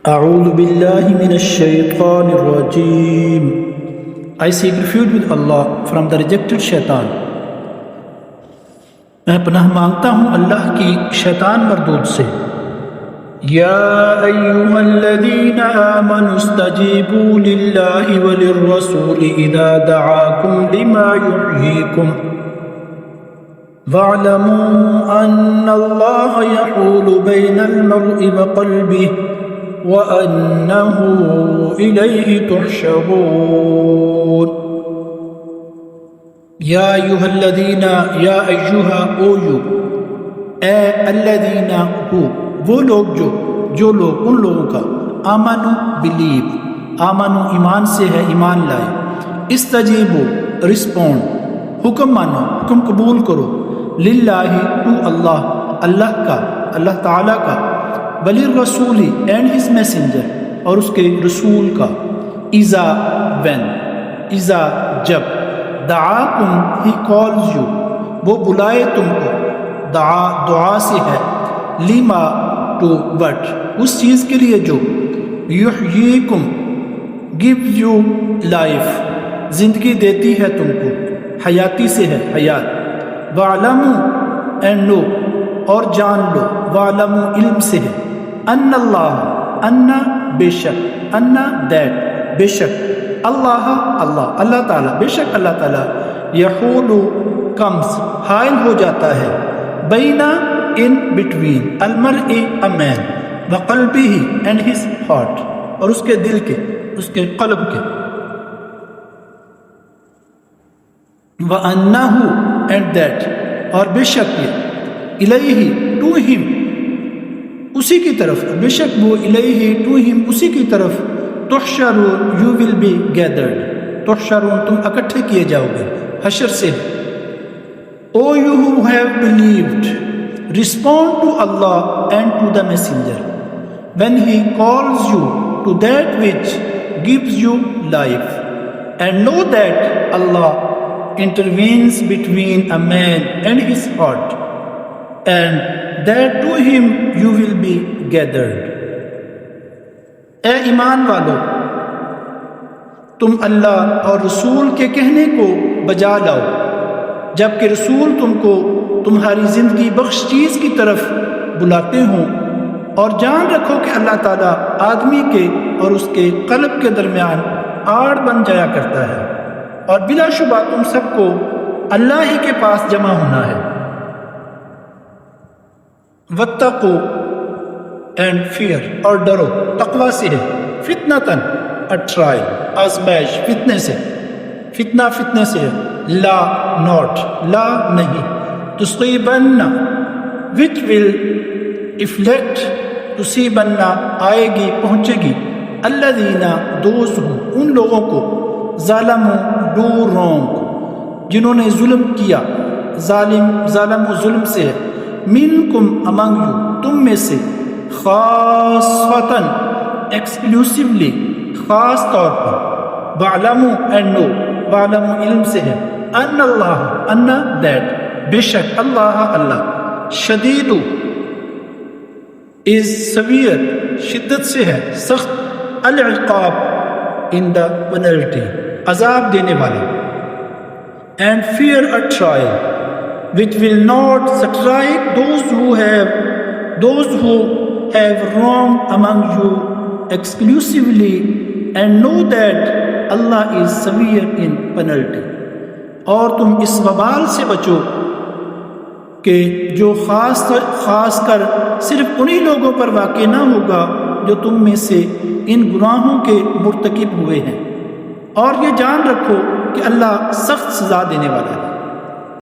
أعوذ بالله من الشيطان الرجيم. I seek refuge with Allah from the rejected shaitan. میں پناہ مانگتا ہوں اللہ کی شیطان مردود سے. یا ایہا الذین آمنوا استجیبوا للہ وللرسول اذا دعاکم لما یحییکم واعلموا ان اللہ یحول بین المرء وقلبہ وَأَنَّهُ إِلَيْهِ تُحْشَرُونَ. یا ایہا الذین، یا ایہا او یو، اے الذین ہو وہ لوگ جو لوگ ان لوگوں کا آمنو بلیو، آمنو ایمان سے ہے ایمان لائے، استجیبو رسپونڈ حکم مانو حکم قبول کرو، للہ ٹو اللہ اللہ کا اللہ تعالیٰ کا، ولی رسولی اینڈ ہز میسنجر اور اس کے رسول کا، اذا وین اذا جب، دعاکم ہی کالز یو وہ بلائے تم کو، دعا سے ہے، لیما ٹو وٹ اس چیز کے لیے جو، یحییکم گیوز یو لائف زندگی دیتی ہے تم کو، حیاتی سے ہے حیات، وعلموا اینڈ نو اور جان لو، وعلموا علم سے ہے، ان اللہ ان بے شک، ان دیٹ بے شک، اللہ تعالیٰ بے شک اللہ تعالیٰ، یحول کمز حائل ہو جاتا ہے، بینا ان بٹوین المرء a man وقلبہ اینڈ ہز ہارٹ اور اس کے دل کے اس کے قلب کے، وَأَنَّهُ اینڈ دیٹ اور بے شک یہ، الیہ ٹو ہم اسی کی طرف، بے شک وہ الیہ ٹو ہم اسی کی طرف، تحشرون یو ول بی گیدرڈ، تحشرون تم اکٹھے کیے جاؤ گے حشر سے. O you who have believed respond to Allah and to the messenger when he calls you to that which gives you life, and know that Allah intervenes between a man and his heart, and that to him you will be gathered. اے ایمان والو تم اللہ اور رسول کے کہنے کو بجا لاؤ جب کہ رسول تم کو تمہاری زندگی بخش چیز کی طرف بلاتے ہوں، اور جان رکھو کہ اللہ تعالیٰ آدمی کے اور اس کے قلب کے درمیان آڑ بن جایا کرتا ہے، اور بلا شبہ تم سب کو اللہ ہی کے پاس جمع ہونا ہے. واتقوا اینڈ فیئر اور ڈرو، تقوی سے ہے، فتنتاً ٹرائل آزمائش، فتنے سے فتنہ سے ہے، لا ناٹ لا نہیں، تصیبن which will afflict، تصیبن آئے گی پہنچے گی، الذین دوز ہوں ان لوگوں کو، ظالموا ڈو رونگ جنہوں نے ظلم کیا، ظالم و ظلم سے ہے، منکم among you تم میں سے، خاصتاً ایکسکلوسیولی خاص طور پر، وعلموا اینڈ نو وعلموا علم سے ہے، ان اللہ ان دیٹ بے شک اللہ شدید از سویئر شدت سے ہے سخت، العقاب ان دا پینلٹی عذاب دینے والا، and fair a trial which will not strike those who have wronged among you exclusively, and know that Allah is severe in penalty. اور تم اس وبال سے بچو کہ جو خاص کر صرف انہی لوگوں پر واقع نہ ہوگا جو تم میں سے ان گناہوں کے مرتکب ہوئے ہیں، اور یہ جان رکھو کہ اللہ سخت سزا دینے والا ہے.